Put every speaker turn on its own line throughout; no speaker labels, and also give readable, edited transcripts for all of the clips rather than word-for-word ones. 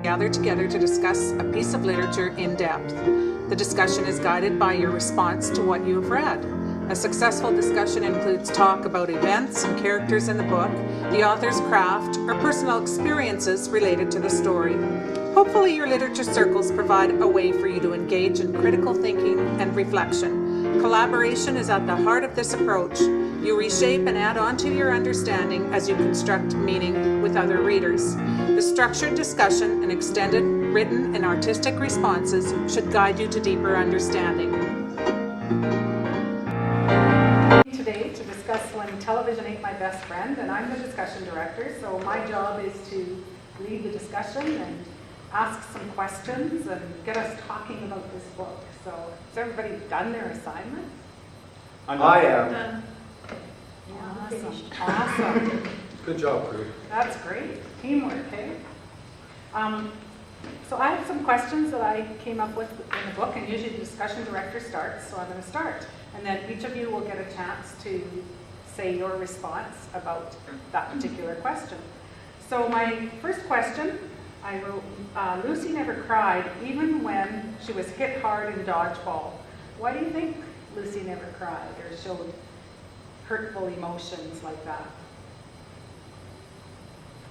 Gather together to discuss a piece of literature in depth. The discussion is guided by your response to what you have read. A successful discussion includes talk about events and characters in the book, the author's craft, or personal experiences related to the story. Hopefully your literature circles provide a way for you to engage in critical thinking and reflection. Collaboration is at the heart of this approach. You reshape and add on to your understanding as you construct meaning with other readers. The structured discussion and extended written and artistic responses should guide you to deeper understanding. Today to discuss When Television Ain't My Best Friend, and I'm the discussion director, so my job is to lead the discussion and ask some questions and get us talking about this book. So has everybody done their assignment?
I am.
Awesome.
Good job, crew.
That's great. Teamwork, hey? So I have some questions that I came up with in the book, and usually the discussion director starts, so I'm going to start. And then each of you will get a chance to say your response about that particular question. So my first question, I wrote, Lucy never cried even when she was hit hard in dodgeball. Why do you think Lucy never cried or showed hurtful emotions like that?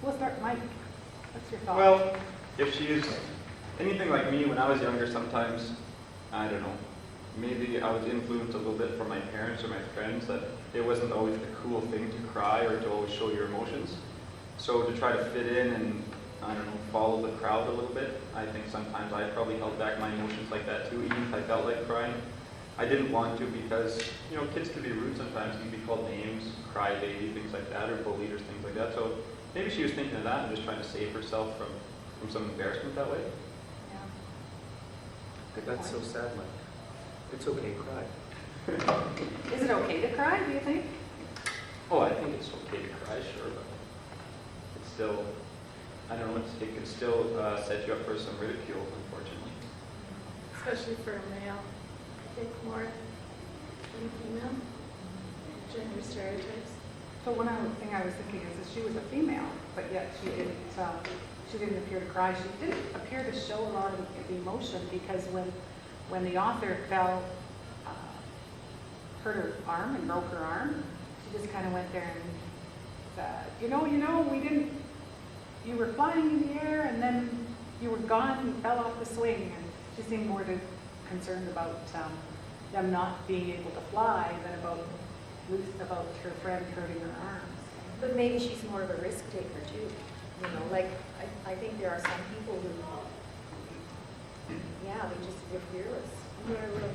We'll start, Mike. What's your thought?
Well, if she's anything like me when I was younger, sometimes, I don't know, maybe I was influenced a little bit from my parents or my friends that it wasn't always the cool thing to cry or to always show your emotions. So to try to fit in and, I don't know, follow the crowd a little bit, I think sometimes I probably held back my emotions like that too, even if I felt like crying. I didn't want to because, you know, kids can be rude sometimes. You can be called names, cry baby, things like that, or bullied or things like that. So maybe she was thinking of that and just trying to save herself from some embarrassment that way.
Yeah.
That's so sad, Mike. It's okay, cry.
Is it okay to cry, do you think?
Oh, I think it's okay to cry, sure, but it's still, I don't know, it could still set you up for some ridicule, unfortunately.
Especially for a male. I think more than female. Gender stereotypes.
So one other thing I was thinking is that she was a female, but yet she didn't appear to cry. She didn't appear to show a lot of emotion because when the author fell, hurt her arm and broke her arm, she just kind of went there and said, you know, you were flying in the air and then you were gone, you fell off the swing. And she seemed more concerned about them not being able to fly than about her friend hurting her arms.
But maybe she's more of a risk taker too. You know, like I think there are some people who, they're fearless.
They're a little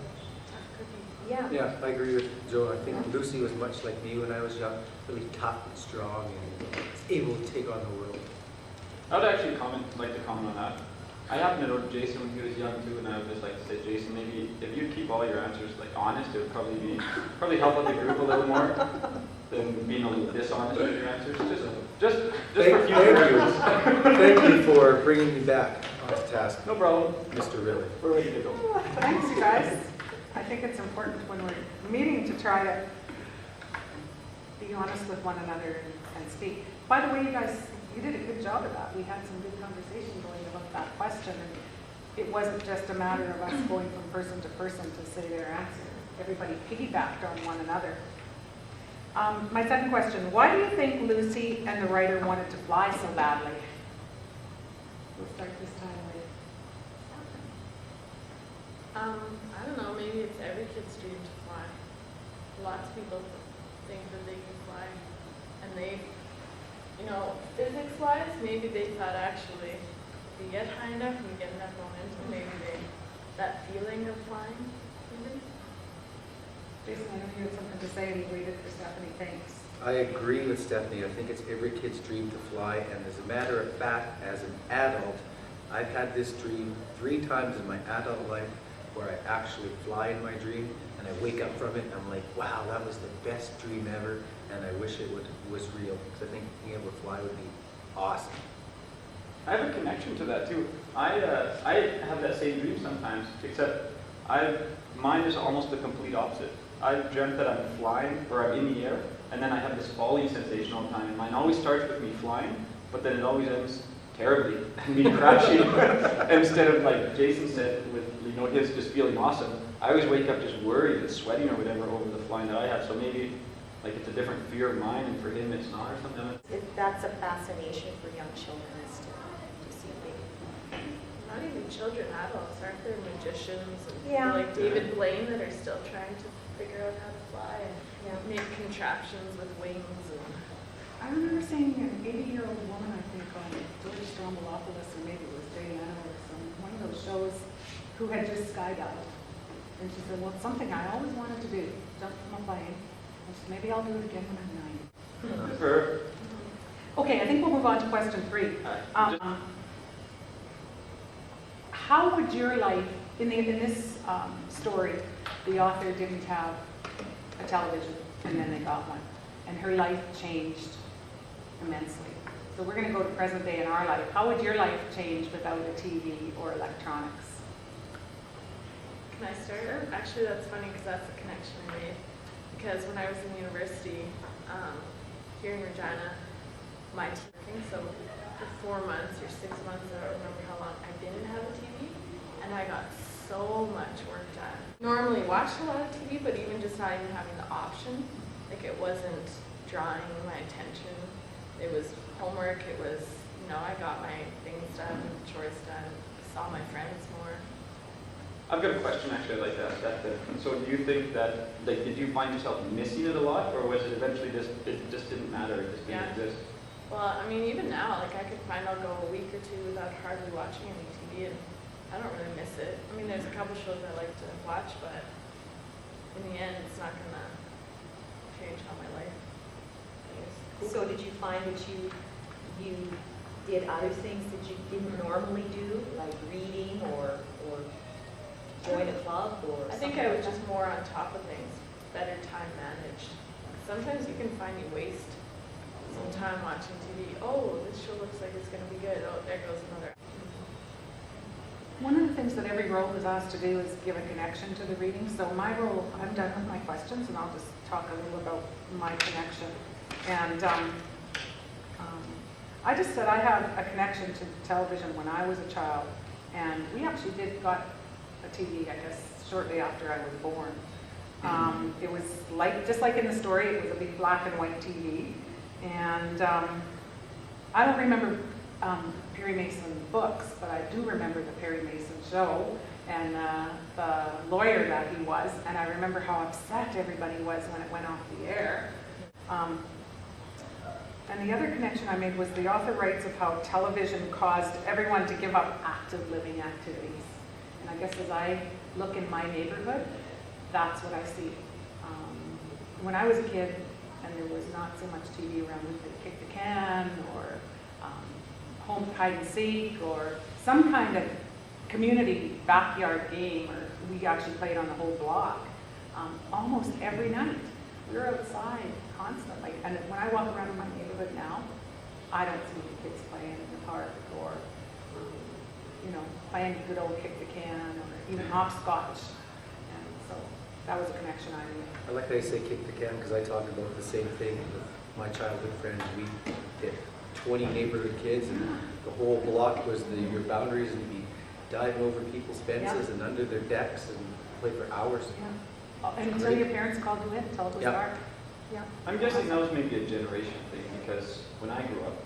tough cookie.
Yeah.
Yeah, I agree with Joe. I think Lucy was much like me when I was young, really tough and strong and able to take on the world.
I would actually like to comment on that. I happen to know Jason when he was young too, and I would just like to say, Jason, maybe if you'd keep all your answers like honest, it would probably help out the group a little more than being a little dishonest with your answers. Just for future reference.
Thank you for bringing me back onto task.
No problem.
Mr. Riley.
We're ready to go.
Thanks, you guys. I think it's important when we're meeting to try to be honest with one another and speak. By the way, you guys, you did a good job of that. We had some good conversation going about that question, and it wasn't just a matter of us going from person to person to say their answer. Everybody piggybacked on one another. My second question, why do you think Lucy and the writer wanted to fly so badly? We'll start this time with
I don't know, maybe it's every kid's dream to fly. Lots of people think that they can fly. And they, you know, physics-wise, maybe they thought actually if you get high enough and you get enough momentum, maybe that feeling of flying, maybe.
Jason, I know you had something to say and you waited for Stephanie. Thanks.
I agree with Stephanie. I think it's every kid's dream to fly, and as a matter of fact, as an adult, I've had this dream 3 times in my adult life where I actually fly in my dream, and I wake up from it and I'm like, wow, that was the best dream ever, and I wish it was real, because I think being able to fly would be awesome.
I have a connection to that too. I have that same dream sometimes, except mine is almost the complete opposite. I've dreamt that I'm flying, or I'm in the air, and then I have this falling sensation all the time, and mine always starts with me flying, but then it always ends terribly, and me crashing. And instead of, like Jason said, with his just feeling awesome, I always wake up just worried and sweating or whatever over the flying that I have. So maybe like it's a different fear of mine, and for him it's not, or something.
That's a fascination for young children, is to see things.
Not even children, adults, aren't there magicians and
Yeah.
people like David Blaine that are still trying to figure out how to fly and
Yeah.
make contraptions with wings and
I remember seeing an 80-year-old woman, I think, on George Stroumboulopoulos, or maybe it was Diana or one of those shows, who had just skydived. And she said, well, it's something I always wanted to do, jump from a plane. And she said, maybe I'll do it again when I'm 90.
Sure.
Okay, I think we'll move on to question 3. How would your life, in this story, the author didn't have a television, and then they got one, and her life changed immensely. So we're going to go to present day in our life. How would your life change without a TV or electronics?
Can I start? Actually, that's funny because that's the connection I made. Because when I was in university here in Regina, my teaching, so for 4 months or 6 months, I don't remember how long, I didn't have a TV, and I got so much work done. Normally watched a lot of TV, but even just not even having the option, like it wasn't drawing my attention. It was homework, it was, I got my things done, chores done, saw my friends more.
I've got a question actually I'd like to ask that then. So do you think that, like, did you find yourself missing it a lot, or was it eventually just, it just didn't matter, it just didn't
Yeah.
exist?
Well, I mean, even now, like I could find I'll go a week or two without hardly watching any TV, and I don't really miss it. I mean, there's a couple shows I like to watch, but in the end, it's not gonna change how my life is.
So did you find that you did other things that you didn't normally do, like reading or join a club or
I think I was just more on top of things, better time managed. Sometimes you can find you waste some time watching TV. Oh, this show looks like it's gonna be good. Oh, there goes another.
One of the things that every role is asked to do is give a connection to the reading. So my role, I'm done with my questions, and I'll just talk a little about my connection. And I just said I have a connection to television when I was a child, and we actually got a TV, I guess, shortly after I was born. It was just like in the story, it was a big black and white TV. And I don't remember Perry Mason books, but I do remember the Perry Mason show and the lawyer that he was, and I remember how upset everybody was when it went off the air. And the other connection I made was the author writes of how television caused everyone to give up active living activities. And I guess as I look in my neighborhood, that's what I see. When I was a kid and there was not so much TV around, we could kick the can or home hide and seek or some kind of community backyard game, or we actually played on the whole block almost every night. We were outside constantly, and when I walk around in my neighborhood now, I don't see the kids playing in the park or playing good old kick the can or even hopscotch. And so that was a connection I made.
I like how you say kick the can, because I talk about the same thing with my childhood friends. We get 20 neighborhood kids, and the whole block was your boundaries, and you'd be diving over people's fences and under their decks and play for hours.
Yeah. Until your parents called you in, until it was dark. Yeah.
I'm guessing that was maybe a generation thing, because when I grew up,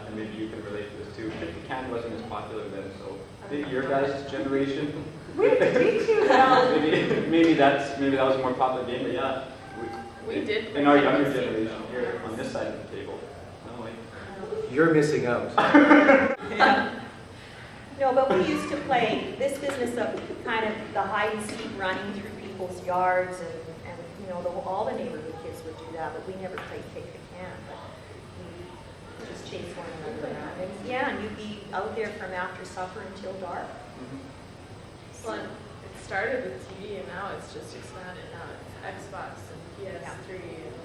and maybe you can relate to this too, kick the can wasn't as popular then, so maybe your guys' generation.
We did you know.
maybe that was a more popular game, but yeah.
We did play
in our
hide and
younger
seek,
generation
though.
here on this side of the table. No way.
You're missing out.
No, but we used to play this business of kind of the hide and seek, running through people's yards, and all the neighborhood kids would do that, but we never played kick the can. But we just chased one another around. And you'd be out there from after supper until dark.
Well, it started with TV, and now it's just expanded. Now it's Xbox and PS3 and